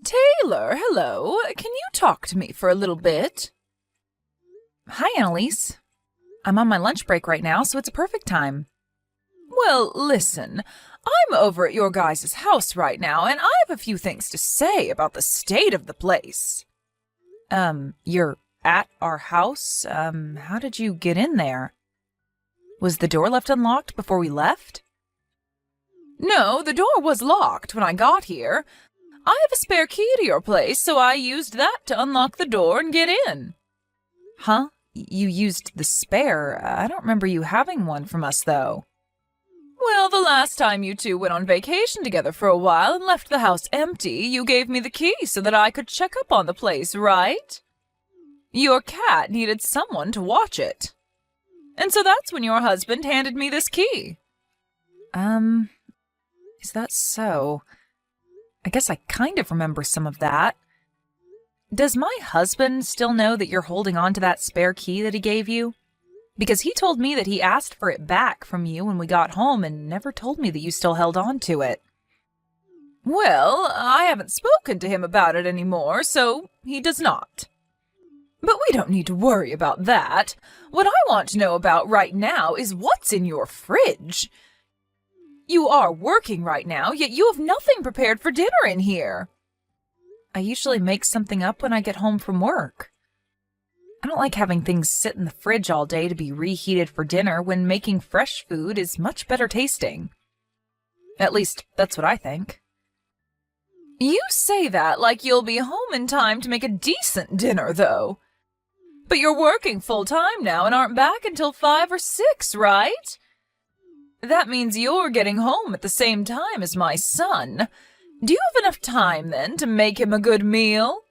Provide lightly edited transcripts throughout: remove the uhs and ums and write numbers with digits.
Taylor, hello. Can you talk to me for a little bit? Hi, Annalise. I'm on my lunch break right now, so it's a perfect time. Well, listen, I'm over at your guys' house right now, and I have a few things to say about the state of the place. You're at our house? How did you get in there? Was the door left unlocked before we left? No, the door was locked when I got here. I have a spare key to your place, so I used that to unlock the door and get in. Huh? You used the spare? I don't remember you having one from us, though. Well, the last time you two went on vacation together for a while and left the house empty, you gave me the key so that I could check up on the place, right? Your cat needed someone to watch it. And so that's when your husband handed me this key. Is that so? I guess I kind of remember some of that. Does my husband still know that you're holding on to that spare key that he gave you? Because he told me that he asked for it back from you when we got home and never told me that you still held on to it. Well, I haven't spoken to him about it anymore, so he does not. But we don't need to worry about that. What I want to know about right now is what's in your fridge. You are working right now, yet you have nothing prepared for dinner in here. I usually make something up when I get home from work. I don't like having things sit in the fridge all day to be reheated for dinner when making fresh food is much better tasting. At least, that's what I think. You say that like you'll be home in time to make a decent dinner, though. But you're working full-time now and aren't back until 5 or 6, right? That means you're getting home at the same time as my son. Do you have enough time, then, to make him a good meal?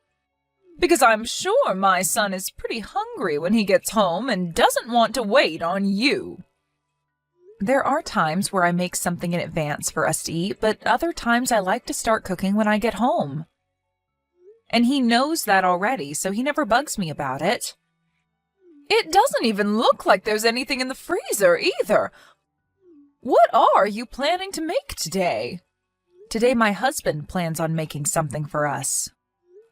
Because I'm sure my son is pretty hungry when he gets home and doesn't want to wait on you. There are times where I make something in advance for us to eat, but other times I like to start cooking when I get home. And he knows that already, so he never bugs me about it. It doesn't even look like there's anything in the freezer, either. What are you planning to make today? Today my husband plans on making something for us.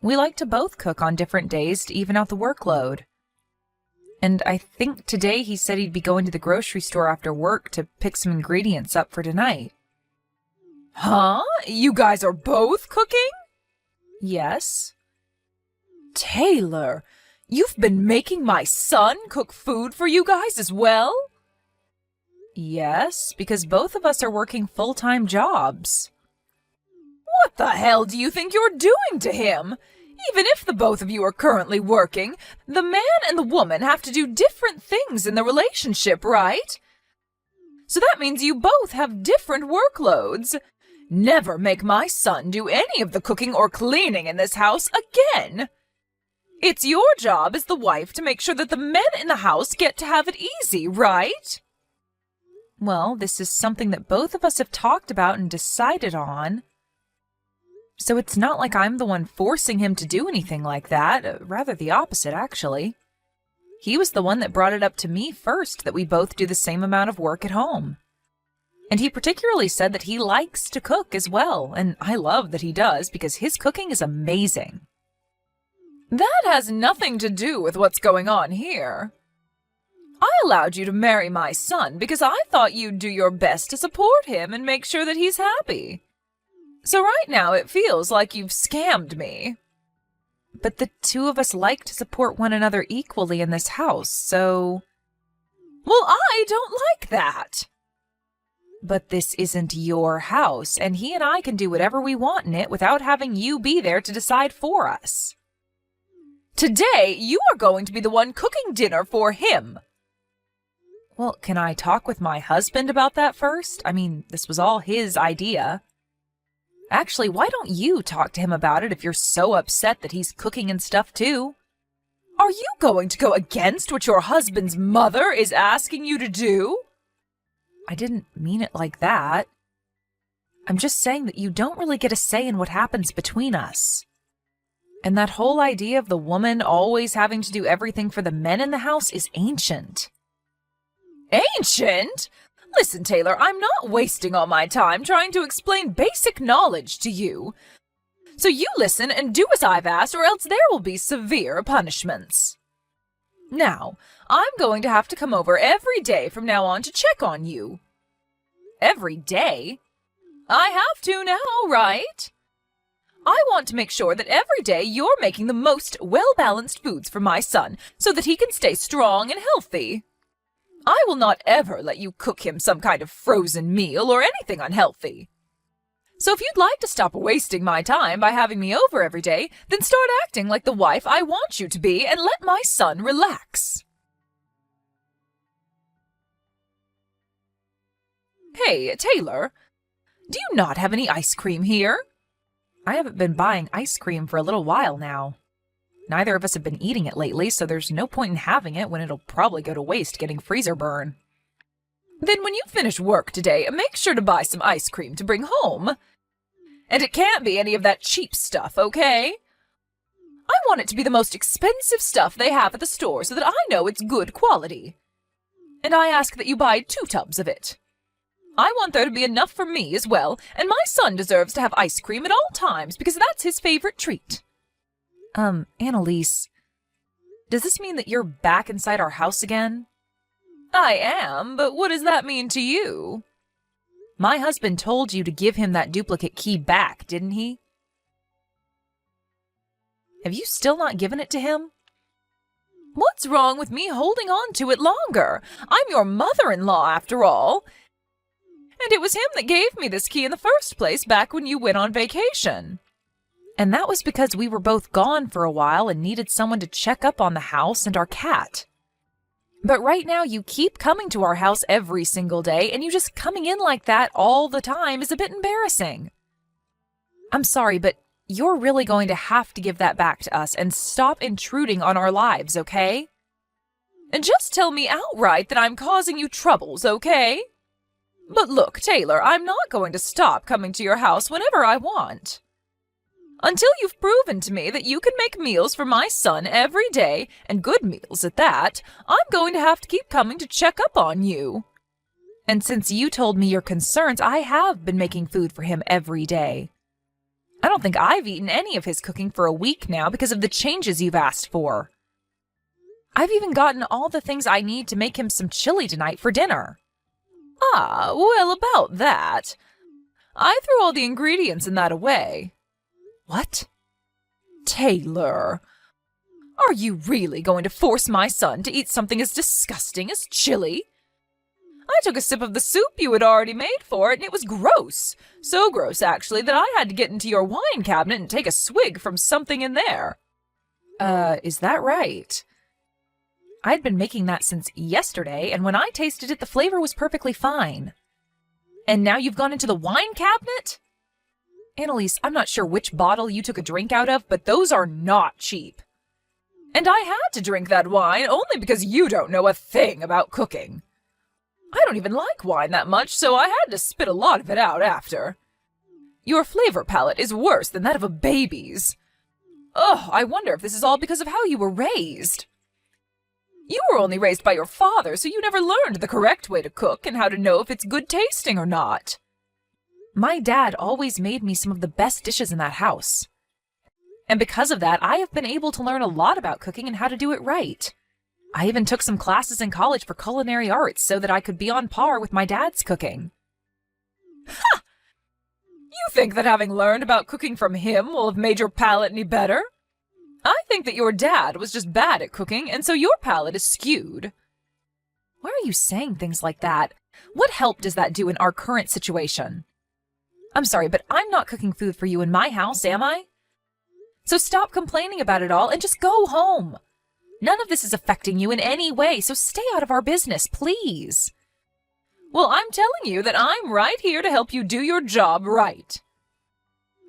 We like to both cook on different days to even out the workload. And I think today he said he'd be going to the grocery store after work to pick some ingredients up for tonight. Huh? You guys are both cooking? Yes. Taylor, you've been making my son cook food for you guys as well? Yes, because both of us are working full-time jobs. What the hell do you think you're doing to him? Even if the both of you are currently working, the man and the woman have to do different things in the relationship, right? So that means you both have different workloads. Never make my son do any of the cooking or cleaning in this house again. It's your job as the wife to make sure that the men in the house get to have it easy, right? Well, this is something that both of us have talked about and decided on. So it's not like I'm the one forcing him to do anything like that, rather the opposite, actually. He was the one that brought it up to me first that we both do the same amount of work at home. And he particularly said that he likes to cook as well, and I love that he does because his cooking is amazing. That has nothing to do with what's going on here. I allowed you to marry my son because I thought you'd do your best to support him and make sure that he's happy. So right now it feels like you've scammed me. But the two of us like to support one another equally in this house, so... Well, I don't like that. But this isn't your house, and he and I can do whatever we want in it without having you be there to decide for us. Today, you are going to be the one cooking dinner for him. Well, can I talk with my husband about that first? I mean, this was all his idea. Actually, why don't you talk to him about it if you're so upset that he's cooking and stuff too? Are you going to go against what your husband's mother is asking you to do? I didn't mean it like that. I'm just saying that you don't really get a say in what happens between us. And that whole idea of the woman always having to do everything for the men in the house is ancient. Ancient? Listen, Taylor, I'm not wasting all my time trying to explain basic knowledge to you. So you listen and do as I've asked, or else there will be severe punishments. Now, I'm going to have to come over every day from now on to check on you. Every day? I have to now, right? I want to make sure that every day you're making the most well-balanced foods for my son so that he can stay strong and healthy. I will not ever let you cook him some kind of frozen meal or anything unhealthy. So if you'd like to stop wasting my time by having me over every day, then start acting like the wife I want you to be and let my son relax. Hey, Taylor, do you not have any ice cream here? I haven't been buying ice cream for a little while now. Neither of us have been eating it lately, so there's no point in having it when it'll probably go to waste getting freezer burn. Then when you finish work today, make sure to buy some ice cream to bring home. And it can't be any of that cheap stuff, okay? I want it to be the most expensive stuff they have at the store so that I know it's good quality. And I ask that you buy 2 tubs of it. I want there to be enough for me as well, and my son deserves to have ice cream at all times because that's his favorite treat. Annalise, does this mean that you're back inside our house again? I am, but what does that mean to you? My husband told you to give him that duplicate key back, didn't he? Have you still not given it to him? What's wrong with me holding on to it longer? I'm your mother-in-law, after all. And it was him that gave me this key in the first place back when you went on vacation. And that was because we were both gone for a while and needed someone to check up on the house and our cat. But right now you keep coming to our house every single day, and you just coming in like that all the time is a bit embarrassing. I'm sorry, but you're really going to have to give that back to us and stop intruding on our lives, okay? And just tell me outright that I'm causing you troubles, okay? But look, Taylor, I'm not going to stop coming to your house whenever I want. Until you've proven to me that you can make meals for my son every day, and good meals at that, I'm going to have to keep coming to check up on you. And since you told me your concerns, I have been making food for him every day. I don't think I've eaten any of his cooking for a week now because of the changes you've asked for. I've even gotten all the things I need to make him some chili tonight for dinner. Ah, well, about that. I threw all the ingredients in that away. What? Taylor, are you really going to force my son to eat something as disgusting as chili? I took a sip of the soup you had already made for it, and it was gross. So gross, actually, that I had to get into your wine cabinet and take a swig from something in there. Is that right? I'd been making that since yesterday, and when I tasted it, the flavor was perfectly fine. And now you've gone into the wine cabinet? Annalise, I'm not sure which bottle you took a drink out of, but those are not cheap. And I had to drink that wine only because you don't know a thing about cooking. I don't even like wine that much, so I had to spit a lot of it out after. Your flavor palette is worse than that of a baby's. Ugh, I wonder if this is all because of how you were raised. You were only raised by your father, so you never learned the correct way to cook and how to know if it's good tasting or not. My dad always made me some of the best dishes in that house. And because of that, I have been able to learn a lot about cooking and how to do it right. I even took some classes in college for culinary arts so that I could be on par with my dad's cooking. Ha! You think that having learned about cooking from him will have made your palate any better? I think that your dad was just bad at cooking, and so your palate is skewed. Why are you saying things like that? What help does that do in our current situation? I'm sorry, but I'm not cooking food for you in my house, am I? So stop complaining about it all and just go home. None of this is affecting you in any way, so stay out of our business, please. Well, I'm telling you that I'm right here to help you do your job right.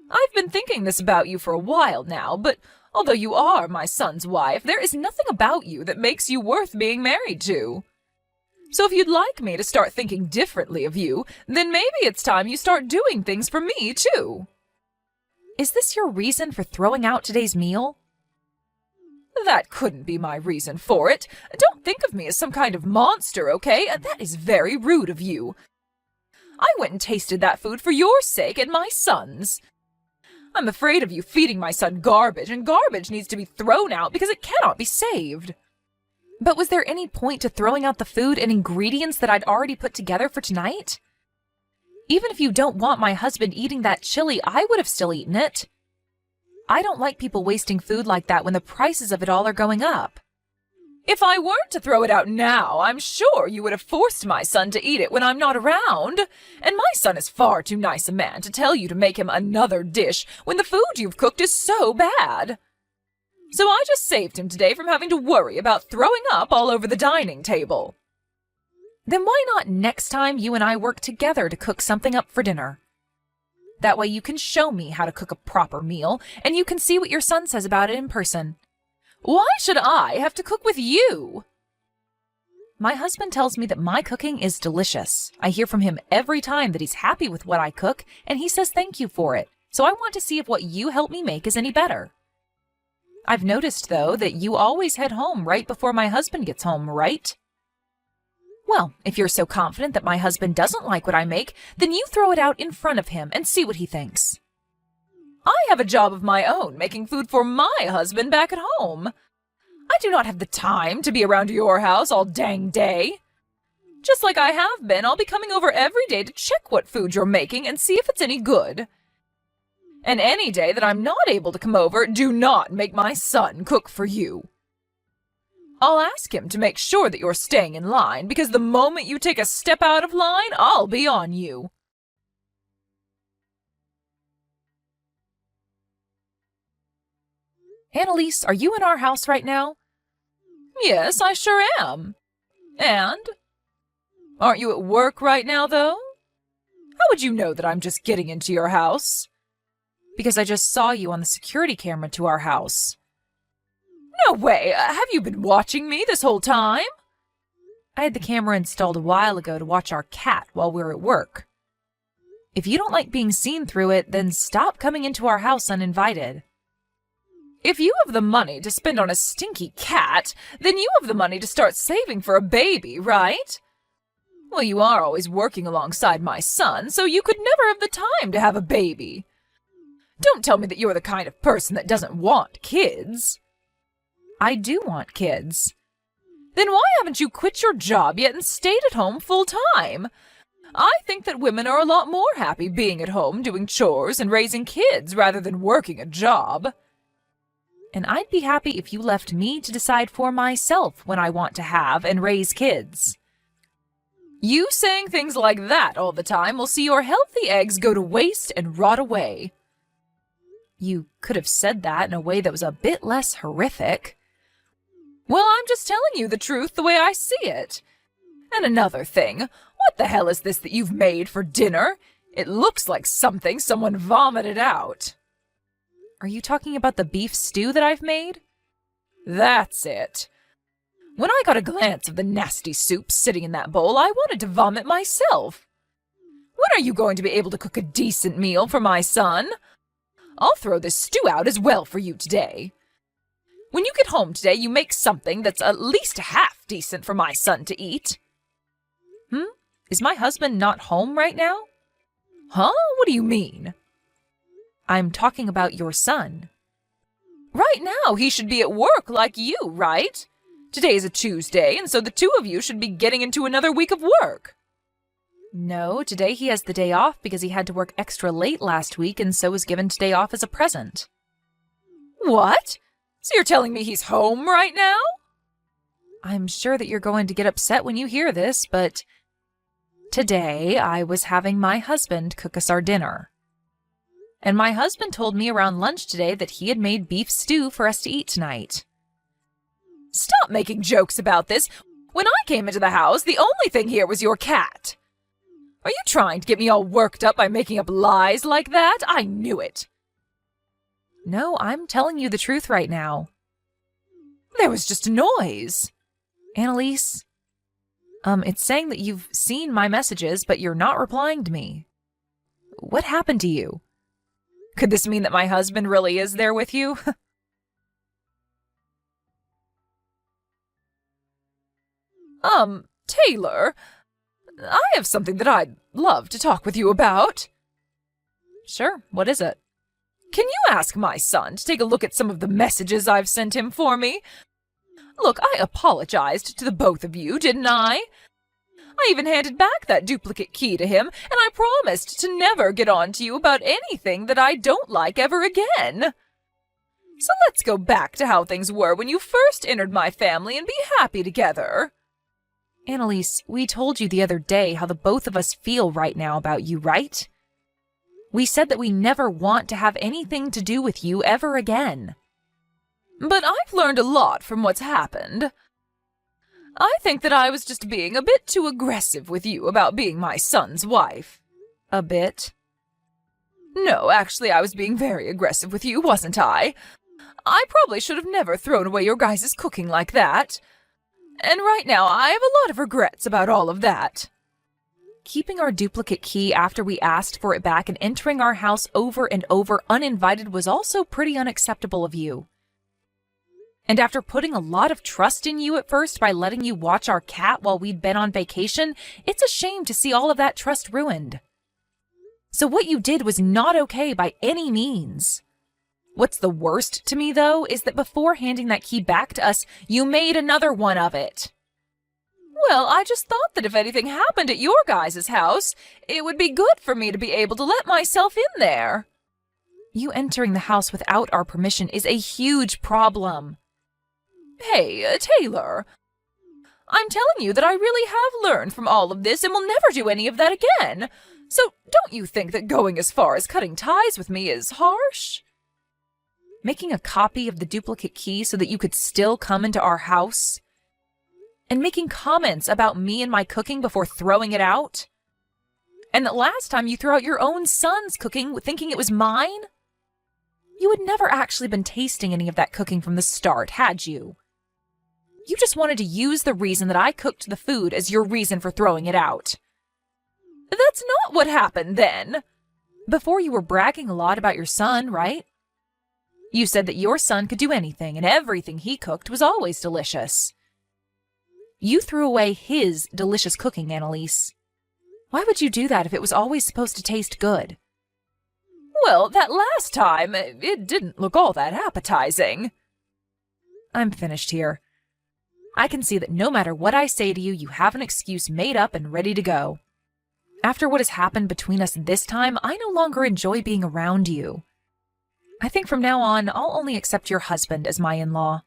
I've been thinking this about you for a while now, but although you are my son's wife, there is nothing about you that makes you worth being married to. So if you'd like me to start thinking differently of you, then maybe it's time you start doing things for me, too. Is this your reason for throwing out today's meal? That couldn't be my reason for it. Don't think of me as some kind of monster, okay? That is very rude of you. I went and tasted that food for your sake and my son's. I'm afraid of you feeding my son garbage, and garbage needs to be thrown out because it cannot be saved. But was there any point to throwing out the food and ingredients that I'd already put together for tonight? Even if you don't want my husband eating that chili, I would have still eaten it. I don't like people wasting food like that when the prices of it all are going up. If I weren't to throw it out now, I'm sure you would have forced my son to eat it when I'm not around. And my son is far too nice a man to tell you to make him another dish when the food you've cooked is so bad. So I just saved him today from having to worry about throwing up all over the dining table. Then why not next time you and I work together to cook something up for dinner? That way you can show me how to cook a proper meal, and you can see what your son says about it in person. Why should I have to cook with you? My husband tells me that my cooking is delicious. I hear from him every time that he's happy with what I cook, and he says thank you for it. So I want to see if what you help me make is any better. I've noticed, though, that you always head home right before my husband gets home, right? Well, if you're so confident that my husband doesn't like what I make, then you throw it out in front of him and see what he thinks. I have a job of my own, making food for my husband back at home. I do not have the time to be around your house all dang day. Just like I have been, I'll be coming over every day to check what food you're making and see if it's any good. And any day that I'm not able to come over, do not make my son cook for you. I'll ask him to make sure that you're staying in line, because the moment you take a step out of line, I'll be on you. Annalise, are you in our house right now? Yes, I sure am. And? Aren't you at work right now, though? How would you know that I'm just getting into your house? Because I just saw you on the security camera to our house. No way! Have you been watching me this whole time? I had the camera installed a while ago to watch our cat while we were at work. If you don't like being seen through it, then stop coming into our house uninvited. If you have the money to spend on a stinky cat, then you have the money to start saving for a baby, right? Well, you are always working alongside my son, so you could never have the time to have a baby. Don't tell me that you're the kind of person that doesn't want kids. I do want kids. Then why haven't you quit your job yet and stayed at home full time? I think that women are a lot more happy being at home doing chores and raising kids rather than working a job. And I'd be happy if you left me to decide for myself when I want to have and raise kids. You saying things like that all the time will see your healthy eggs go to waste and rot away. You could have said that in a way that was a bit less horrific. Well, I'm just telling you the truth the way I see it. And another thing, what the hell is this that you've made for dinner? It looks like something someone vomited out. Are you talking about the beef stew that I've made? That's it. When I got a glance of the nasty soup sitting in that bowl, I wanted to vomit myself. When are you going to be able to cook a decent meal for my son? I'll throw this stew out as well for you today. When you get home today, you make something that's at least half decent for my son to eat. Is my husband not home right now? Huh? What do you mean? I'm talking about your son. Right now, he should be at work like you, right? Today is a Tuesday, and so the two of you should be getting into another week of work. No, today he has the day off because he had to work extra late last week and so was given today off as a present. What? So you're telling me he's home right now? I'm sure that you're going to get upset when you hear this, but today I was having my husband cook us our dinner. And my husband told me around lunch today that he had made beef stew for us to eat tonight. Stop making jokes about this. When I came into the house, the only thing here was your cat. Are you trying to get me all worked up by making up lies like that? I knew it. No, I'm telling you the truth right now. There was just a noise. Annalise, it's saying that you've seen my messages, but you're not replying to me. What happened to you? Could this mean that my husband really is there with you? Taylor, I have something that I'd love to talk with you about. Sure, what is it? Can you ask my son to take a look at some of the messages I've sent him for me? Look, I apologized to the both of you, didn't I? I even handed back that duplicate key to him, and I promised to never get on to you about anything that I don't like ever again. So let's go back to how things were when you first entered my family and be happy together. Annalise, we told you the other day how the both of us feel right now about you, right? We said that we never want to have anything to do with you ever again. But I've learned a lot from what's happened. I think that I was just being a bit too aggressive with you about being my son's wife. A bit? No, actually, I was being very aggressive with you, wasn't I? I probably should have never thrown away your guys' cooking like that. And right now, I have a lot of regrets about all of that. Keeping our duplicate key after we asked for it back and entering our house over and over uninvited was also pretty unacceptable of you. And after putting a lot of trust in you at first by letting you watch our cat while we'd been on vacation, it's a shame to see all of that trust ruined. So what you did was not okay by any means. What's the worst to me, though, is that before handing that key back to us, you made another one of it. Well, I just thought that if anything happened at your guys' house, it would be good for me to be able to let myself in there. You entering the house without our permission is a huge problem. Hey, Taylor, I'm telling you that I really have learned from all of this and will never do any of that again. So don't you think that going as far as cutting ties with me is harsh? Making a copy of the duplicate key so that you could still come into our house? And making comments about me and my cooking before throwing it out? And that last time you threw out your own son's cooking thinking it was mine? You had never actually been tasting any of that cooking from the start, had you? You just wanted to use the reason that I cooked the food as your reason for throwing it out. That's not what happened then. Before you were bragging a lot about your son, right? You said that your son could do anything and everything he cooked was always delicious. You threw away his delicious cooking, Annalise. Why would you do that if it was always supposed to taste good? Well, that last time, it didn't look all that appetizing. I'm finished here. I can see that no matter what I say to you, you have an excuse made up and ready to go. After what has happened between us this time, I no longer enjoy being around you. I think from now on, I'll only accept your husband as my in-law.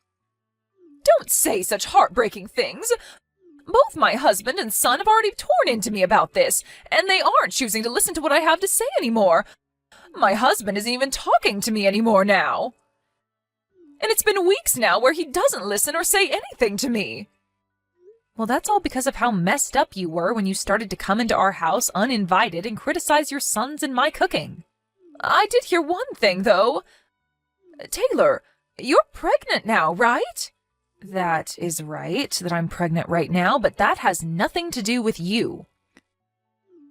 Don't say such heartbreaking things. Both my husband and son have already torn into me about this, and they aren't choosing to listen to what I have to say anymore. My husband isn't even talking to me anymore now. And it's been weeks now where he doesn't listen or say anything to me. Well, that's all because of how messed up you were when you started to come into our house uninvited and criticize your sons and my cooking. I did hear one thing, though. Taylor, you're pregnant now, right? That is right, that I'm pregnant right now, but that has nothing to do with you.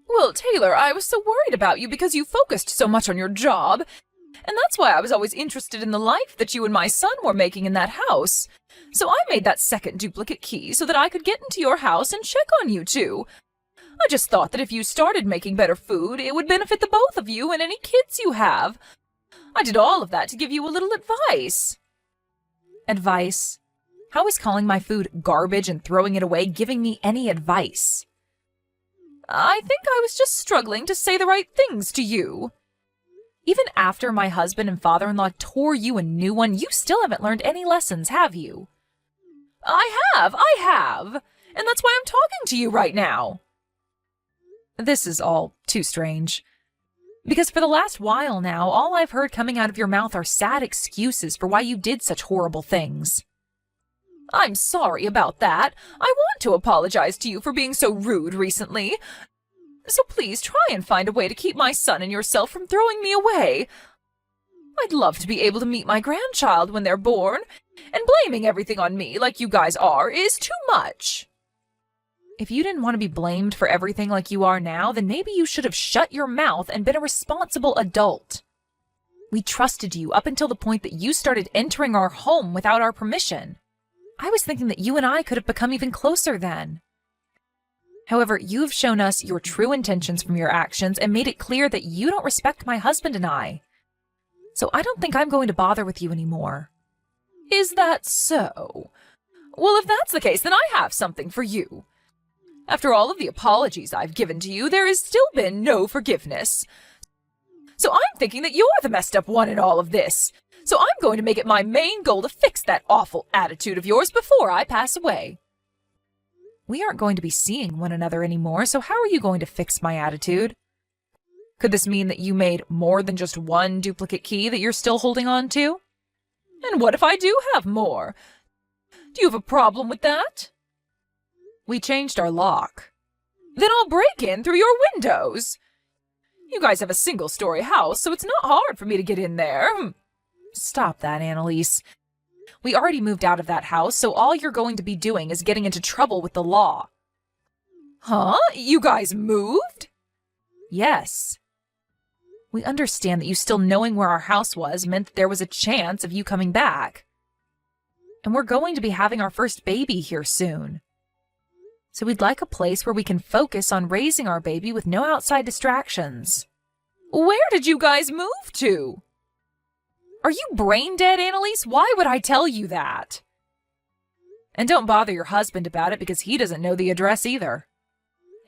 Well, Taylor, I was so worried about you because you focused so much on your job, and that's why I was always interested in the life that you and my son were making in that house. So I made that second duplicate key so that I could get into your house and check on you two. I just thought that if you started making better food, it would benefit the both of you and any kids you have. I did all of that to give you a little advice. Advice? How is calling my food garbage and throwing it away giving me any advice? I think I was just struggling to say the right things to you. Even after my husband and father-in-law tore you a new one, you still haven't learned any lessons, have you? I have. And that's why I'm talking to you right now. This is all too strange. Because for the last while now, all I've heard coming out of your mouth are sad excuses for why you did such horrible things. I'm sorry about that. I want to apologize to you for being so rude recently. So please try and find a way to keep my son and yourself from throwing me away. I'd love to be able to meet my grandchild when they're born, and blaming everything on me like you guys are is too much. If you didn't want to be blamed for everything like you are now, then maybe you should have shut your mouth and been a responsible adult. We trusted you up until the point that you started entering our home without our permission. I was thinking that you and I could have become even closer then. However, you have shown us your true intentions from your actions and made it clear that you don't respect my husband and I. So I don't think I'm going to bother with you anymore. Is that so? Well, if that's the case, then I have something for you. After all of the apologies I've given to you, there has still been no forgiveness. So I'm thinking that you're the messed up one in all of this. So I'm going to make it my main goal to fix that awful attitude of yours before I pass away. We aren't going to be seeing one another anymore, so how are you going to fix my attitude? Could this mean that you made more than just one duplicate key that you're still holding on to? And what if I do have more? Do you have a problem with that? We changed our lock. Then I'll break in through your windows. You guys have a single-story house, so it's not hard for me to get in there. Stop that, Annalise. We already moved out of that house, so all you're going to be doing is getting into trouble with the law. Huh? You guys moved? Yes. We understand that you still knowing where our house was meant that there was a chance of you coming back. And we're going to be having our first baby here soon. So we'd like a place where we can focus on raising our baby with no outside distractions. Where did you guys move to? Are you brain dead, Annalise? Why would I tell you that? And don't bother your husband about it because he doesn't know the address either.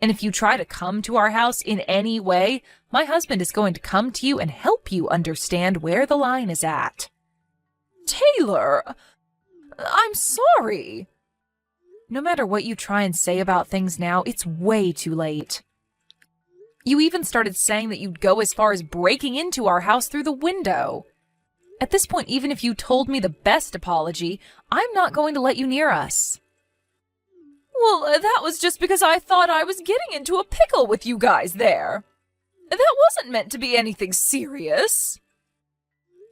And if you try to come to our house in any way, my husband is going to come to you and help you understand where the line is at. Taylor, I'm sorry. No matter what you try and say about things now, it's way too late. You even started saying that you'd go as far as breaking into our house through the window. At this point, even if you told me the best apology, I'm not going to let you near us. Well, that was just because I thought I was getting into a pickle with you guys there. That wasn't meant to be anything serious.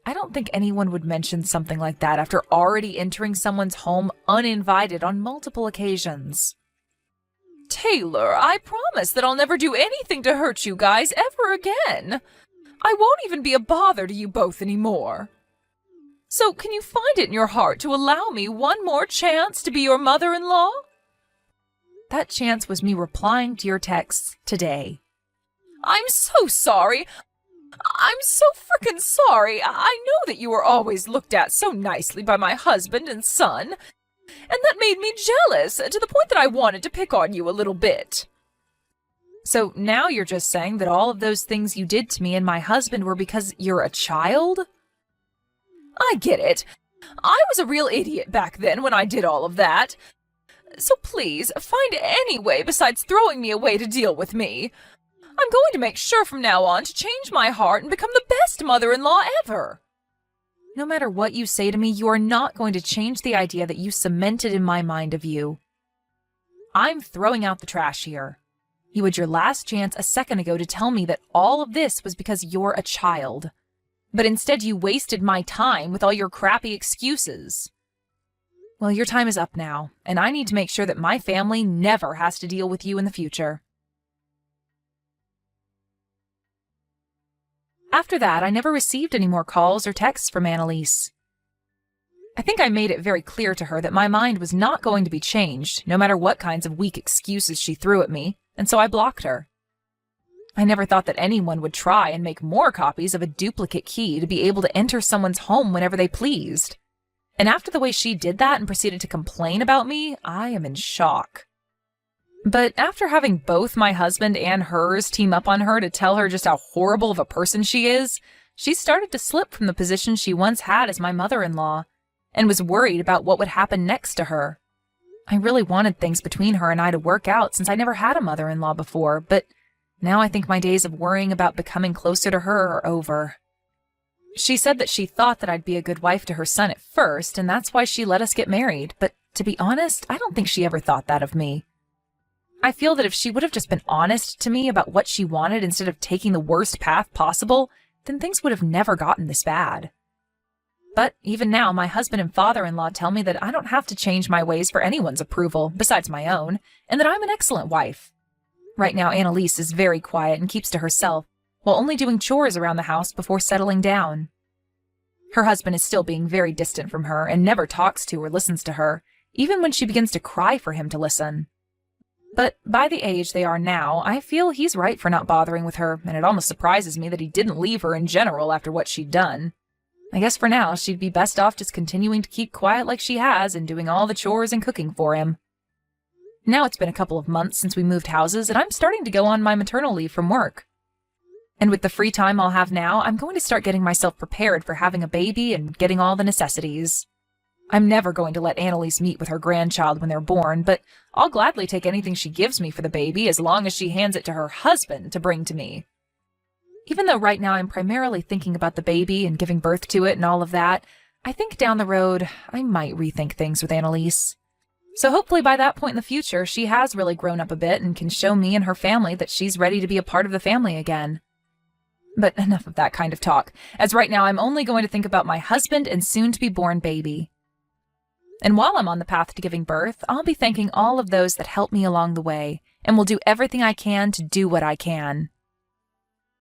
I don't think anyone would mention something like that after already entering someone's home uninvited on multiple occasions. Taylor, I promise that I'll never do anything to hurt you guys ever again. I won't even be a bother to you both anymore. So can you find it in your heart to allow me one more chance to be your mother-in-law? That chance was me replying to your texts today. I'm so sorry. I'm so frickin' sorry. I know that you were always looked at so nicely by my husband and son, and that made me jealous to the point that I wanted to pick on you a little bit. So now you're just saying that all of those things you did to me and my husband were because you're a child? I get it. I was a real idiot back then when I did all of that. So please, find any way besides throwing me away to deal with me. I'm going to make sure from now on to change my heart and become the best mother-in-law ever. No matter what you say to me, you are not going to change the idea that you cemented in my mind of you. I'm throwing out the trash here. You had your last chance a second ago to tell me that all of this was because you're a child. But instead you wasted my time with all your crappy excuses. Well, your time is up now, and I need to make sure that my family never has to deal with you in the future. After that, I never received any more calls or texts from Annalise. I think I made it very clear to her that my mind was not going to be changed, no matter what kinds of weak excuses she threw at me, and so I blocked her. I never thought that anyone would try and make more copies of a duplicate key to be able to enter someone's home whenever they pleased. And after the way she did that and proceeded to complain about me, I am in shock. But after having both my husband and hers team up on her to tell her just how horrible of a person she is, she started to slip from the position she once had as my mother-in-law, and was worried about what would happen next to her. I really wanted things between her and I to work out since I never had a mother-in-law before, but now I think my days of worrying about becoming closer to her are over. She said that she thought that I'd be a good wife to her son at first, and that's why she let us get married, but to be honest, I don't think she ever thought that of me. I feel that if she would have just been honest to me about what she wanted instead of taking the worst path possible, then things would have never gotten this bad. But even now, my husband and father-in-law tell me that I don't have to change my ways for anyone's approval, besides my own, and that I'm an excellent wife. Right now, Annalise is very quiet and keeps to herself, while only doing chores around the house before settling down. Her husband is still being very distant from her and never talks to or listens to her, even when she begins to cry for him to listen. But by the age they are now, I feel he's right for not bothering with her, and it almost surprises me that he didn't leave her in general after what she'd done. I guess for now, she'd be best off just continuing to keep quiet like she has and doing all the chores and cooking for him. Now it's been a couple of months since we moved houses, and I'm starting to go on my maternal leave from work. And with the free time I'll have now, I'm going to start getting myself prepared for having a baby and getting all the necessities. I'm never going to let Annalise meet with her grandchild when they're born, but I'll gladly take anything she gives me for the baby as long as she hands it to her husband to bring to me. Even though right now I'm primarily thinking about the baby and giving birth to it and all of that, I think down the road I might rethink things with Annalise. So hopefully by that point in the future, she has really grown up a bit and can show me and her family that she's ready to be a part of the family again. But enough of that kind of talk, as right now I'm only going to think about my husband and soon-to-be-born baby. And while I'm on the path to giving birth, I'll be thanking all of those that helped me along the way, and will do everything I can to do what I can.